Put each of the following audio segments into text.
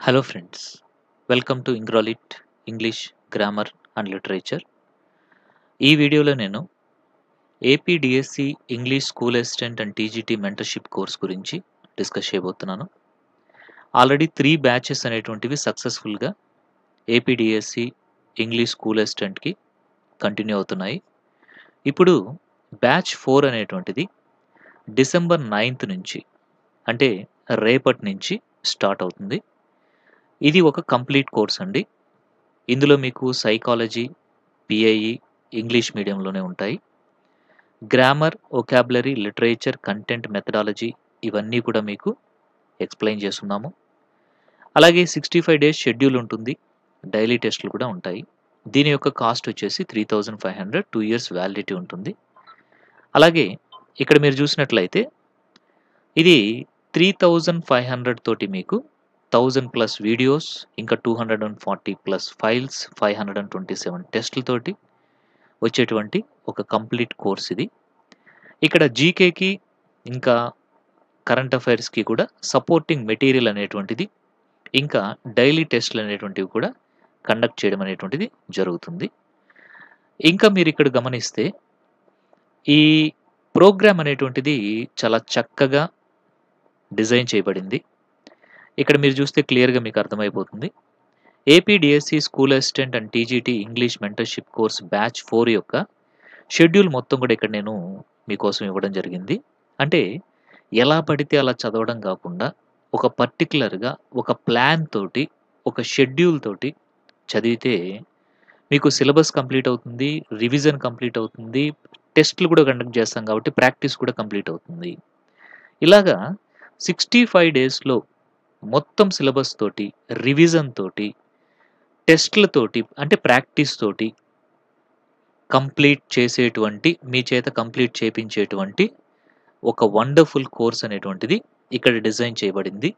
Hello friends, welcome to Ingrolit English Grammar and Literature. ఈ వీడియోలో నేను APDSC English school assistant and TGT mentorship course గురించి discuss చేయబోతున్నాను. Already 3 batches అనేటువంటివి సక్సెస్ఫుల్గా ఏపీడిఎస్సి ఇంగ్లీష్ స్కూల్ అసిస్టెంట్కి కంటిన్యూ అవుతున్నాయి. ఇప్పుడు బ్యాచ్ 4 అనేటువంటిది డిసెంబర్ 9th నుంచి అంటే రేపటి నుంచి స్టార్ట్ అవుతుంది. ఇది ఒక కంప్లీట్ కోర్స్ అండి. ఇందులో మీకు సైకాలజీ, పిఐఈ, ఇంగ్లీష్ మీడియంలోనే ఉంటాయి. Grammar, vocabulary, literature, content, methodology ఇవన్నీ కూడా మీకు ఎక్స్‌ప్లెయిన్ చేస్తున్నాము. అలాగే 65 డేస్ షెడ్యూల్ ఉంటుంది. డైలీ టెస్టులు కూడా ఉంటాయి. దీని యొక్క కాస్ట్ వచ్చేసి 3500, 2 ఇయర్స్ వ్యాలిడిటీ ఉంటుంది. అలాగే ఇక్కడ మీరు చూసినట్లయితే ఇది 3500 తోటి మీకు 1000+ వీడియోస్, ఇంకా 240+ ఫైల్స్, 527 టెస్టులతోటి వచ్చేటువంటి ఒక కంప్లీట్ కోర్స్ ఇది. ఇక్కడ జీకేకి ఇంకా కరెంట్ అఫైర్స్‌కి కూడా సపోర్టింగ్ మెటీరియల్ అనేటువంటిది, ఇంకా డైలీ టెస్టులు అనేటువంటివి కూడా కండక్ట్ చేయడం అనేటువంటిది జరుగుతుంది. ఇంకా మీరు ఇక్కడ గమనిస్తే ఈ ప్రోగ్రామ్ అనేటువంటిది చాలా చక్కగా డిజైన్ చేయబడింది. ఇక్కడ మీరు చూస్తే క్లియర్‌గా మీకు అర్థమైపోతుంది. APDSC school assistant and TGT English mentorship course batch 4 యొక్క షెడ్యూల్ మొత్తం కూడా ఇక్కడ నేను మీకోసం ఇవ్వడం జరిగింది. అంటే ఎలా పడితే అలా చదవడం కాకుండా ఒక పర్టిక్యులర్‌గా ఒక ప్లాన్ తోటి, ఒక షెడ్యూల్ తోటి చదివితే మీకు సిలబస్ కంప్లీట్ అవుతుంది, రివిజన్ కంప్లీట్ అవుతుంది, టెస్ట్‌లు కూడా కండక్ట్ చేస్తాం కాబట్టి ప్రాక్టీస్ కూడా కంప్లీట్ అవుతుంది. ఇలాగా 65 డేస్‌లో మొత్తం సిలబస్ తోటి, రివిజన్ తోటి, టెస్ట్‌లతోటి అంటే ప్రాక్టీస్ తోటి కంప్లీట్ చేసేటువంటి, మీ చేత కంప్లీట్ చేపించేటువంటి ఒక వండర్‌ఫుల్ కోర్స్ అనేటువంటిది ఇక్కడ డిజైన్ చేయబడింది.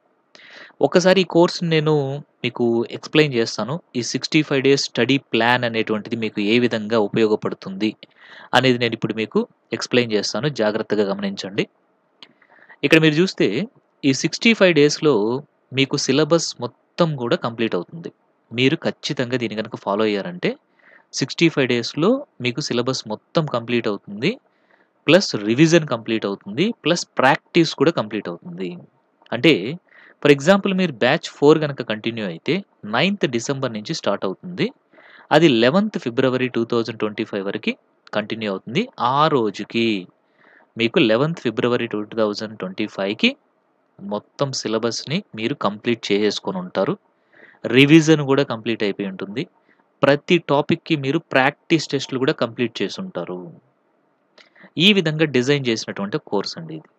ఒకసారి ఈ కోర్స్‌ని నేను మీకు ఎక్స్‌ప్లెయిన్ చేస్తాను. ఈ 65 డేస్ స్టడీ ప్లాన్ అనేటువంటిది మీకు ఏ విధంగా ఉపయోగపడుతుంది అనేది నేను ఇప్పుడు మీకు ఎక్స్‌ప్లెయిన్ చేస్తాను. జాగ్రత్తగా గమనించండి. ఇక్కడ మీరు చూస్తే ఈ 65 డేస్‌లో మీకు సిలబస్ మొత్తం కూడా కంప్లీట్ అవుతుంది. మీరు ఖచ్చితంగా దీన్ని గనుక ఫాలో అయ్యారంటే 65 డేస్‌లో మీకు సిలబస్ మొత్తం కంప్లీట్ అవుతుంది. ప్లస్ రివిజన్ కంప్లీట్ అవుతుంది. ప్లస్ ప్రాక్టీస్ కూడా కంప్లీట్ అవుతుంది. అంటే ఫర్ ఎగ్జాంపుల్ మీరు బ్యాచ్ 4 గనక కంటిన్యూ అయితే 9th డిసెంబర్ నుంచి స్టార్ట్ అవుతుంది. అది 11th ఫిబ్రవరి 2025 వరకి కంటిన్యూ అవుతుంది. ఆ రోజుకి మీకు 11th ఫిబ్రవరి 2025కి మొత్తం సిలబస్‌ని మీరు కంప్లీట్ చేసేసుకొని ఉంటారు. రివిజన్ కూడా కంప్లీట్ అయిపోయి ఉంటుంది. ప్రతి టాపిక్‌కి మీరు ప్రాక్టీస్ టెస్ట్‌లు కూడా కంప్లీట్ చేసుంటారు. ఈ విధంగా డిజైన్ చేసినటువంటి కోర్స్ అండి ఇది.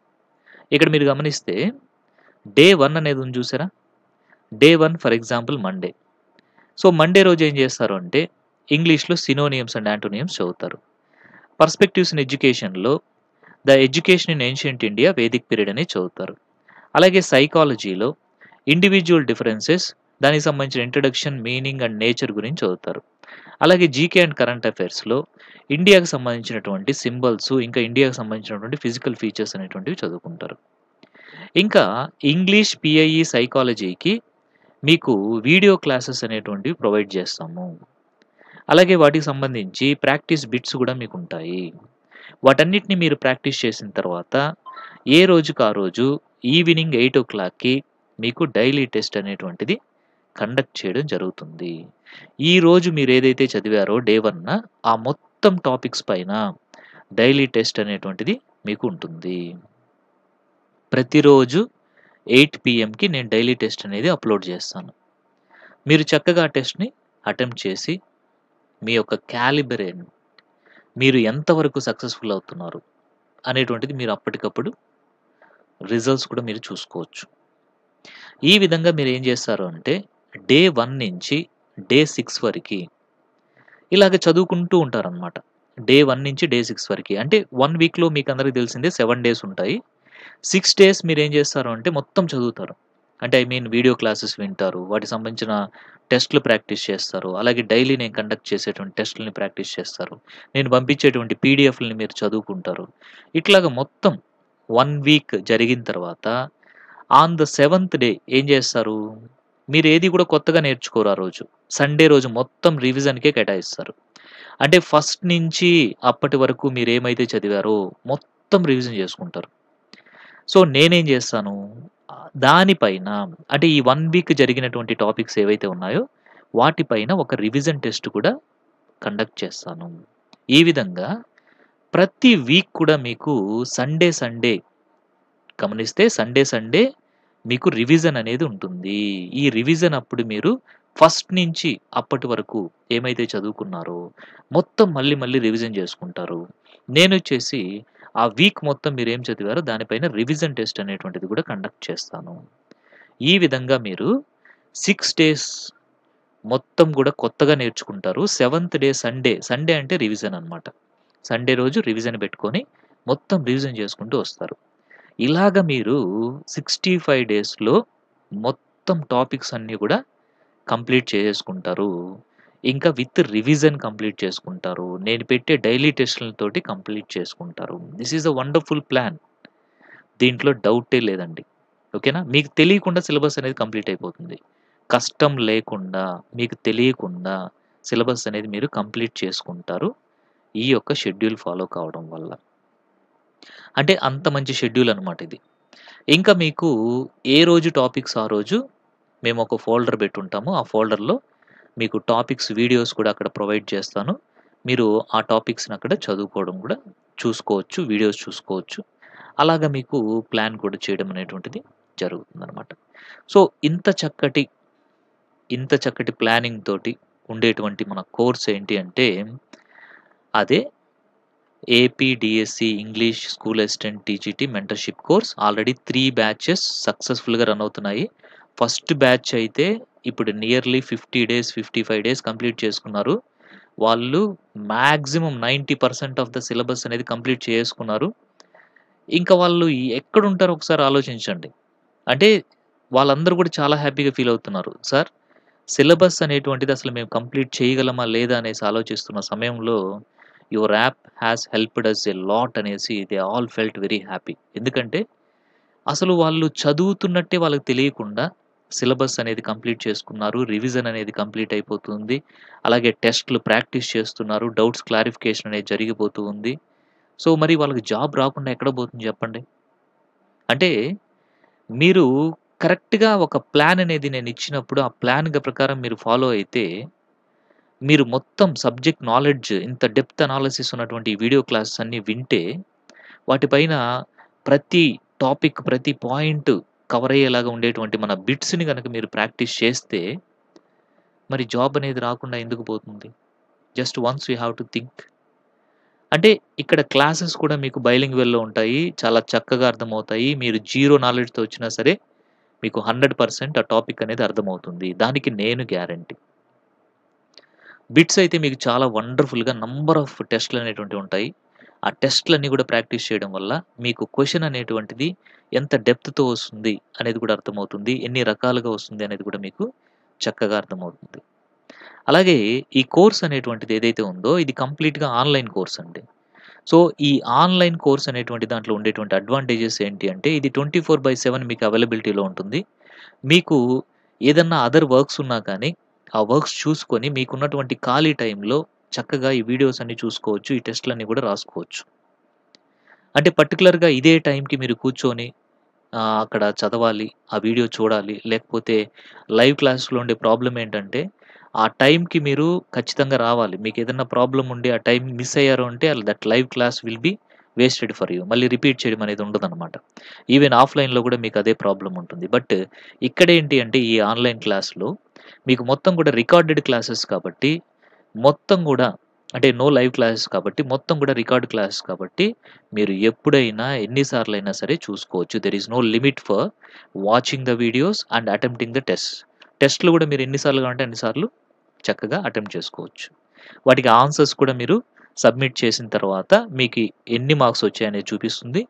ఇక్కడ మీరు గమనిస్తే డే 1 అనేది ఉంది చూసారా? Day 1 for example Monday. So, Monday రోజు ఏం చేస్తారు అంటే ఇంగ్లీష్‌లో సినోనిమ్స్ అండ్ యాంటోనిమ్స్ చదువుతారు. పర్స్పెక్టివ్స్ ఇన్ ఎడ్యుకేషన్‌లో the education in ancient India Vedic period అనేది చదువుతారు. అలాగే సైకాలజీలో ఇండివిడ్యువల్ డిఫరెన్సెస్, దానికి సంబంధించిన ఇంట్రడక్షన్, మీనింగ్ అండ్ నేచర్ గురించి చదువుతారు. అలాగే జీకే అండ్ కరెంట్ అఫైర్స్‌లో ఇండియాకి సంబంధించినటువంటి సింబల్స్, ఇంకా ఇండియాకి సంబంధించినటువంటి ఫిజికల్ ఫీచర్స్ అనేటువంటివి చదువుకుంటారు. ఇంకా ఇంగ్లీష్, పిఐఈ, సైకాలజీకి మీకు వీడియో క్లాసెస్ అనేటువంటివి ప్రొవైడ్ చేస్తాము. అలాగే వాటికి సంబంధించి ప్రాక్టీస్ బిట్స్ కూడా మీకుంటాయి. వాటన్నిటిని మీరు ప్రాక్టీస్ చేసిన తర్వాత ఏ రోజుకి ఆ రోజు ఈవినింగ్ 8:00కి మీకు డైలీ టెస్ట్ అనేటువంటిది కండక్ట్ చేయడం జరుగుతుంది. ఈరోజు మీరు ఏదైతే చదివారో డే 1 ఆ మొత్తం టాపిక్స్ పైన డైలీ టెస్ట్ అనేటువంటిది మీకు ఉంటుంది. ప్రతిరోజు 8 పీఎంకి నేను డైలీ టెస్ట్ అనేది అప్లోడ్ చేస్తాను. మీరు చక్కగా ఆ టెస్ట్‌ని అటెంప్ట్ చేసి మీ యొక్క క్యాలిబర్ ఏంటి, మీరు ఎంతవరకు సక్సెస్‌ఫుల్ అవుతున్నారు అనేటువంటిది మీరు అప్పటికప్పుడు రిజల్ట్స్ కూడా మీరు చూసుకోవచ్చు. ఈ విధంగా మీరు ఏం చేస్తారు అంటే డే 1 నుంచి డే 6 వరకి ఇలాగ చదువుకుంటూ ఉంటారనమాట. డే 1 నుంచి డే 6 వరకి. అంటే 1 వీక్‌లో మీకందరికి తెలిసిందే 7 డేస్ ఉంటాయి. 6 డేస్ మీరేం చేస్తారు అంటే మొత్తం చదువుతారు. అంటే ఐ మీన్ వీడియో క్లాసెస్ వింటారు. వాటికి సంబంధించిన టెస్ట్‌లు ప్రాక్టీస్ చేస్తారు. అలాగే డైలీ నేను కండక్ట్ చేసేటువంటి టెస్ట్‌లని ప్రాక్టీస్ చేస్తారు. నేను పంపించేటువంటి పీడీఎఫ్‌లని మీరు చదువుకుంటారు. ఇట్లాగ మొత్తం 1 వీక్ జరిగిన తర్వాత ఆన్ ద 7th డే ఏం చేస్తారు? మీరేది కూడా కొత్తగా నేర్చుకోరు ఆ రోజు. సండే రోజు మొత్తం రివిజన్‌కే కేటాయిస్తారు. అంటే ఫస్ట్ నుంచి అప్పటి వరకు మీరేమైతే చదివారో మొత్తం రివిజన్ చేసుకుంటారు. సో, నేనేం జేస్తాను, దానిపైన అంటే ఈ 1 వీక్ జరిగినటువంటి టాపిక్స్ ఏవైతే ఉన్నాయో, వాటిపైన ఒక రివిజన్ టెస్ట్ కూడా కండక్ట్ చేస్తాను. ఈ విధంగా ప్రతి వీక్ కూడా మీకు సండే గమనిస్తే సండే మీకు రివిజన్ అనేది ఉంటుంది. ఈ రివిజన్ అప్పుడు మీరు ఫస్ట్ నుంచి అప్పటి వరకు ఏమైతే చదువుకున్నారో మొత్తం మళ్ళీ రివిజన్ చేసుకుంటారు. నేనొచ్చేసి ఆ వీక్ మొత్తం మీరేం చదివారో దానిపైన రివిజన్ టెస్ట్ అనేటువంటిది కూడా కండక్ట్ చేస్తాను. ఈ విధంగా మీరు 6 డేస్ మొత్తం గూడా కొత్తగా నేర్చుకుంటారు. సెవెంత్ డే సండే అంటే రివిజన్ అన్నమాట. సండే రోజు రివిజన్ పెట్టుకొని మొత్తం రివిజన్ చేసుకుంటూ వస్తారు. ఇలాగ మీరు 65 డేస్‌లో మొత్తం టాపిక్స్ అన్నీ గూడా కంప్లీట్ చేసేసుకుంటారు. ఇంకా విత్ రివిజన్ కంప్లీట్ చేసుకుంటారు. నేను పెట్టే డైలీ టెస్ట్‌లతోటి కంప్లీట్ చేసుకుంటారు. This is a wonderful plan. దీంట్లో డౌటే లేదండి. ఓకేనా? మీకు తెలియకుండా సిలబస్ అనేది కంప్లీట్ అయిపోతుంది. కష్టం లేకుండా, మీకు తెలియకుండా సిలబస్ అనేది మీరు కంప్లీట్ చేసుకుంటారు. ఈ యొక్క షెడ్యూల్ ఫాలో కావడం వల్ల. అంటే అంత మంచి షెడ్యూల్ అన్నమాట ఇది. ఇంకా మీకు ఏ రోజు టాపిక్స్ ఆ రోజు మేమొక ఫోల్డర్ పెట్టుంటాము. ఆ ఫోల్డర్‌లో మీకు టాపిక్స్ వీడియోస్ కూడా అక్కడ ప్రొవైడ్ చేస్తాను. మీరు ఆ టాపిక్స్‌ని అక్కడ చదువుకోవడం కూడా చూసుకోవచ్చు. వీడియోస్ చూసుకోవచ్చు. అలాగా మీకు ప్లాన్ కూడా చేయడం అనేటువంటిది జరుగుతుందనమాట. సో, ఇంత చక్కటి ప్లానింగ్ తోటి ఉండేటువంటి మన కోర్స్ ఏంటి అంటే, అదే APDSC English school assistant TGT mentorship course. Already 3 batches సక్సెస్‌ఫుల్‌గా రన్ అవుతున్నాయి. ఫస్ట్ బ్యాచ్ అయితే ఇప్పుడు నియర్లీ 50 డేస్, 55 డేస్ కంప్లీట్ చేసుకున్నారు. వాళ్ళు మాక్సిమం 90% ఆఫ్ ద సిలబస్ అనేది కంప్లీట్ చేసుకున్నారు. ఇంకా వాళ్ళు ఎక్కడుంటారో ఒకసారి ఆలోచించండి. అంటే వాళ్ళందరూ కూడా చాలా హ్యాపీగా ఫీల్ అవుతున్నారు. సార్ సిలబస్ అనేటువంటిది అసలు మేము కంప్లీట్ చేయగలమా? లేదా? అనేసి ఆలోచిస్తున్న సమయంలో your app has helped us a lot అనేసి they all felt very happy. ఎందుకంటే అసలు వాళ్ళు చదువుతున్నట్టే వాళ్ళకి తెలియకుండా సిలబస్ అనేది కంప్లీట్ చేసుకున్నారు. రివిజన్ అనేది కంప్లీట్ అయిపోతుంది. అలాగే టెస్ట్‌లు ప్రాక్టీస్ చేస్తున్నారు. డౌట్స్ క్లారిఫికేషన్ అనేది జరిగిపోతూ ఉంది. సో, మరి వాళ్ళకి జాబ్ రాకుండా ఎక్కడ పోతుంది చెప్పండి? అంటే మీరు కరెక్ట్‌గా ఒక ప్లాన్ అనేది నేనిచ్చినప్పుడు, ఆ ప్రకారం మీరు ఫాలో అయితే, మీరు మొత్తం సబ్జెక్ట్ నాలెడ్జ్ ఇంత డెప్త్ అనాలిసిస్ ఉన్నటువంటి ఈ వీడియో క్లాసెస్ అన్నీ వింటే, వాటిపైన ప్రతి టాపిక్, ప్రతి పాయింట్ కవర్ అయ్యేలాగా ఉండేటువంటి మన బిట్స్‌ని గనక మీరు ప్రాక్టీస్ చేస్తే, మరి జాబ్ అనేది రాకుండా ఎందుకు పోతుంది? Just once you have to think. అంటే ఇక్కడ క్లాసెస్ కూడా మీకు బైలింగ్యువల్‌లో ఉంటాయి. చాలా చక్కగా అర్థమవుతాయి. మీరు జీరో నాలెడ్జ్‌తో వచ్చినా సరే, మీకు 100% ఆ టాపిక్ అనేది అర్థమవుతుంది. దానికి నేను గ్యారంటీ. బిట్స్ అయితే మీకు చాలా వండర్‌ఫుల్‌గా నంబర్ ఆఫ్ టెస్ట్‌లు అనేటువంటివి ఉంటాయి. ఆ టెస్ట్‌లన్నీ కూడా ప్రాక్టీస్ చేయడం వల్ల మీకు క్వెషన్ అనేటువంటిది ఎంత డెప్త్‌తో వస్తుంది అనేది కూడా అర్థమవుతుంది. ఎన్ని రకాలుగా వస్తుంది అనేది కూడా మీకు చక్కగా అర్థమవుతుంది. అలాగే ఈ కోర్స్ అనేటువంటిది ఏదైతే ఉందో ఇది కంప్లీట్‌గా ఆన్‌లైన్ కోర్స్ అండి. సో, ఈ ఆన్‌లైన్ కోర్స్ అనేటువంటి దాంట్లో ఉండేటువంటి అడ్వాంటేజెస్ ఏంటి అంటే ఇది 24/7 మీకు అవైలబిలిటీలో ఉంటుంది. మీకు ఏదన్నా అదర్ వర్క్స్ ఉన్నా కానీ, ఆ వర్క్స్ చూసుకొని మీకున్నటువంటి ఖాళీ టైంలో చక్కగా ఈ వీడియోస్ అన్నీ చూసుకోవచ్చు. ఈ టెస్ట్‌లన్నీ కూడా రాసుకోవచ్చు. అంటే పర్టిక్యులర్‌గా ఇదే టైంకి మీరు కూర్చొని అక్కడ చదవాలి, ఆ వీడియో చూడాలి, లేకపోతే లైవ్ క్లాస్‌లో ఉండే ప్రాబ్లమ్ ఏంటంటే, ఆ టైంకి మీరు ఖచ్చితంగా రావాలి. మీకేదన్నా ప్రాబ్లమ్ ఉండి ఆ టైం మిస్ అయ్యారు అంటే that live class will be wasted for you. మళ్ళీ రిపీట్ చేయడం అనేది ఉండదనమాట. ఈవెన్ ఆఫ్‌లైన్‌లో కూడా మీకు అదే ప్రాబ్లమ్ ఉంటుంది. బట్ ఇక్కడేంటి అంటే ఈ ఆన్‌లైన్ క్లాస్‌లో మీకు మొత్తం కూడా రికార్డెడ్ క్లాసెస్ కాబట్టి, మొత్తం గూడా అంటే నో లైవ్ క్లాసెస్ కాబట్టి, మొత్తం కూడా రికార్డ్ క్లాసెస్ కాబట్టి, మీరు ఎప్పుడైనా ఎన్ని సార్లైనా సరే చూసుకోవచ్చు. There is no limit for watching the videos and attempting the test. టెస్ట్‌లు కూడా మీరు ఎన్ని సార్లు కావాలంటే అన్ని సార్లు చక్కగా అటెంప్ట్ చేసుకోవచ్చు. వాటికి ఆన్సర్స్ కూడా మీరు సబ్మిట్ చేసిన తర్వాత మీకు ఎన్ని మార్క్స్ వచ్చాయనేది చూపిస్తుంది.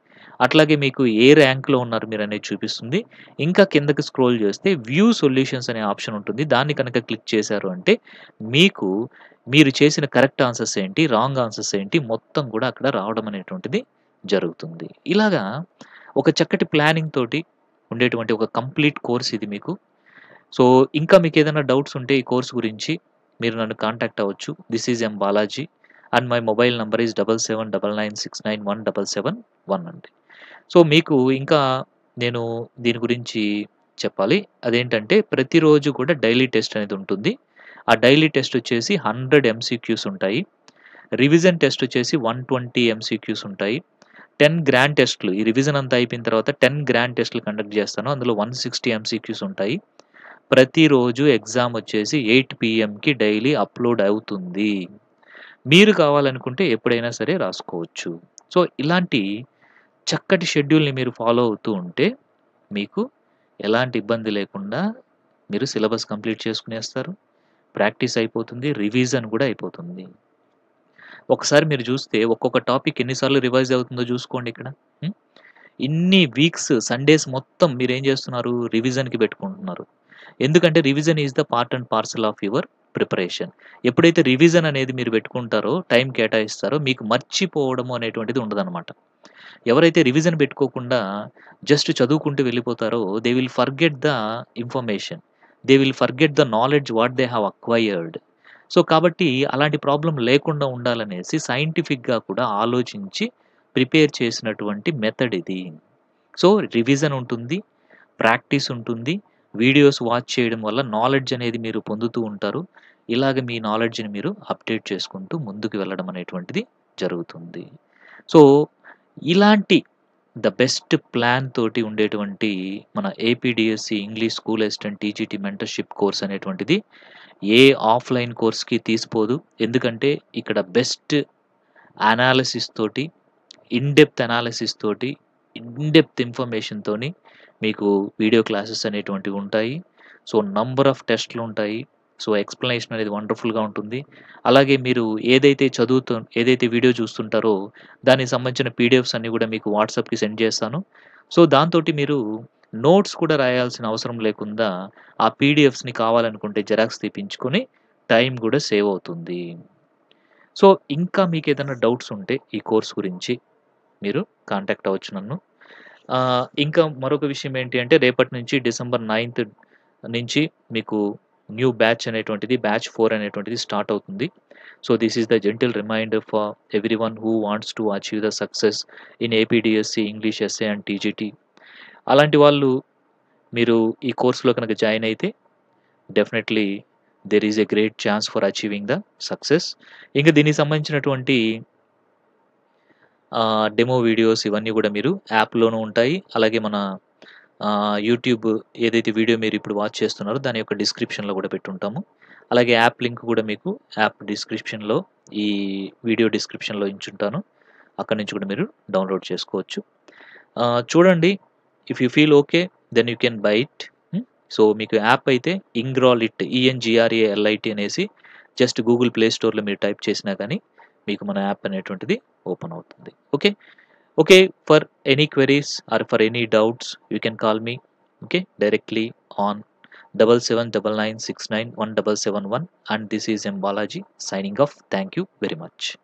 అట్లాగే మీకు ఏ ర్యాంక్‌లో ఉన్నారు మీరనేది చూపిస్తుంది. ఇంకా కిందకి స్క్రోల్ చేస్తే వ్యూ సొల్యూషన్స్ అనే ఆప్షన్ ఉంటుంది. దాన్ని కనుక క్లిక్ చేశారు అంటే మీకు మీరు చేసిన కరెక్ట్ ఆన్సర్స్ ఏంటి? రాంగ్ ఆన్సర్స్ ఏంటి? మొత్తం కూడా అక్కడ రావడం అనేటువంటిది జరుగుతుంది. ఇలాగా ఒక చక్కటి ప్లానింగ్ తోటి ఉండేటువంటి ఒక కంప్లీట్ కోర్స్ ఇది మీకు. సో, ఇంకా మీకేదైనా డౌట్స్ ఉంటే ఈ కోర్స్ గురించి మీరు నన్ను కాంటాక్ట్ అవ్వచ్చు. This is M Balaji and my mobile number is 7799691771 అండి. సో, మీకు ఇంకా నేను దీని గురించి చెప్పాలి. అదేంటంటే ప్రతిరోజు కూడా డైలీ టెస్ట్ అనేది ఉంటుంది. ఆ డైలీ టెస్ట్ వచ్చేసి 100 ఎంసీక్యూస్ ఉంటాయి. రివిజన్ టెస్ట్ వచ్చేసి 120 ఎంసీక్యూస్ ఉంటాయి. 10 గ్రాండ్ టెస్ట్‌లు ఈ రివిజన్ అంతా అయిపోయిన తర్వాత 10 గ్రాండ్ టెస్ట్‌లు కండక్ట్ చేస్తాను. అందులో 160 ఎంసీక్యూస్ ఉంటాయి. ప్రతిరోజు ఎగ్జామ్ వచ్చేసి 8 పీఎంకి డైలీ అప్‌లోడ్ అవుతుంది. మీరు కావాలనుకుంటే ఎప్పుడైనా సరే రాసుకోవచ్చు. సో, ఇలాంటి చక్కటి షెడ్యూల్‌ని మీరు ఫాలో అవుతూ ఉంటే మీకు ఎలాంటి ఇబ్బంది లేకుండా మీరు సిలబస్ కంప్లీట్ చేసుకునేస్తారు. ప్రాక్టీస్ అయిపోతుంది. రివిజన్ కూడా అయిపోతుంది. ఒకసారి మీరు చూస్తే ఒక్కొక్క టాపిక్ ఎన్ని సార్లు రివైజ్ అవుతుందో చూసుకోండి ఇక్కడ. హ్మ్. ఇన్ని వీక్స్ సండేస్ మొత్తం మీరేం చేస్తున్నారు? రివిజన్‌కి పెట్టుకుంటున్నారు. ఎందుకంటే revision is the part and parcel of your preparation. ఎప్పుడైతే రివిజన్ అనేది మీరు పెట్టుకుంటారో, టైం కేటాయిస్తారో మీకు మర్చిపోవడము అనేటువంటిది ఉండదనమాట. ఎవరైతే రివిజన్ పెట్టుకోకుండా జస్ట్ చదువుకుంటూ వెళ్ళిపోతారో they will forget the information. They will forget the knowledge what they have acquired. So, కాబట్టి అలాంటి ప్రాబ్లమ్ లేకుండా ఉండాలనేసి సైంటిఫిక్‌గా కూడా ఆలోచించి ప్రిపేర్ చేసినటువంటి మెథడ్ ఇది. సో, రివిజన్ ఉంటుంది. ప్రాక్టీస్ ఉంటుంది. వీడియోస్ వాచ్ చేయడం వల్ల నాలెడ్జ్ అనేది మీరు పొందుతూ ఉంటారు. ఇలాగ మీ నాలెడ్జ్‌ని మీరు అప్‌డేట్ చేసుకుంటూ ముందుకు వెళ్ళడం అనేటువంటిది జరుగుతుంది. సో, ఇలాంటి ద బెస్ట్ ప్లాన్ తోటి ఉండేటువంటి మన APDSC English school assistant TGT mentorship course అనేటువంటిది ఏ ఆఫ్‌లైన్ కోర్స్‌కి తీసిపోదు. ఎందుకంటే ఇక్కడ బెస్ట్ అనాలిసిస్ తోటి, ఇన్ డెప్త్ అనాలిసిస్ తోటి, ఇన్ డెప్త్ ఇన్ఫర్మేషన్‌తోని మీకు వీడియో క్లాసెస్ అనేటువంటివి ఉంటాయి. సో, నంబర్ ఆఫ్ టెస్ట్‌లుంటాయి. సో, ఎక్స్‌ప్లనేషన్ అనేది వండర్‌ఫుల్‌గా ఉంటుంది. అలాగే మీరు ఏదైతే వీడియో చూస్తుంటారో దానికి సంబంధించిన పీడిఎఫ్స్ అన్నీ గూడా మీకు వాట్సాప్‌కి సెండ్ చేస్తాను. సో, దాంతోటి మీరు నోట్స్ కూడా రాయాల్సిన అవసరం లేకుండా ఆ పీడిఎఫ్స్‌ని కావాలనుకుంటే జెరాక్స్ తీపించుకొని టైం గూడా సేవ్ అవుతుంది. సో, ఇంకా మీకేదైనా డౌట్స్ ఉంటే ఈ కోర్స్ గురించి మీరు కాంటాక్ట్ అవ్వచ్చు నన్ను. ఇంకా మరొక విషయం ఏంటి అంటే రేపటి నుంచి డిసెంబర్ 9థ్ నుంచి మీకు న్యూ బ్యాచ్ అనేటువంటిది బ్యాచ్ 4 అనేటువంటిది స్టార్ట్ అవుతుంది. So, this is the gentle reminder for everyone who wants to achieve the success in APDSC English SA and TGT. అలాంటి వాళ్ళు మీరు ఈ కోర్స్‌లో కనుక జాయిన్ అయితే definitely there is a great chance for achieving the success. ఇంక దీనికి సంబంధించినటువంటి డెమో వీడియోస్ ఇవన్నీ గూడా మీరు యాప్‌లోనూ ఉంటాయి. అలాగే మన యూట్యూబ్ ఏదైతే వీడియో మీరిప్పుడు వాచ్ చేస్తున్నారో దాని యొక్క డిస్క్రిప్షన్‌లో గూడా పెట్టుంటాము. అలాగే యాప్ లింక్ గూడా మీకు యాప్ డిస్క్రిప్షన్‌లో ఈ వీడియో డిస్క్రిప్షన్‌లో ఇచ్చుంటాను. అక్కడి నుంచి కూడా మీరు డౌన్‌లోడ్ చేసుకోవచ్చు. చూడండి if you feel okay then you can buy it. So, మీకు యాప్ అయితే ఇంగ్రాలిట్ ఈఎన్‌జీఆర్ఏఎల్ఐటీ అనేసి జస్ట్ గూగుల్ ప్లే స్టోర్‌లో మీరు టైప్ చేసినా గానీ మీకు మన యాప్ అనేటువంటిది ఓపెన్ అవుతుంది. Okay. Okay, for any queries or for any doubts, you can call me, okay, directly on 7799691771 and this is M Balaji signing off. Thank you very much.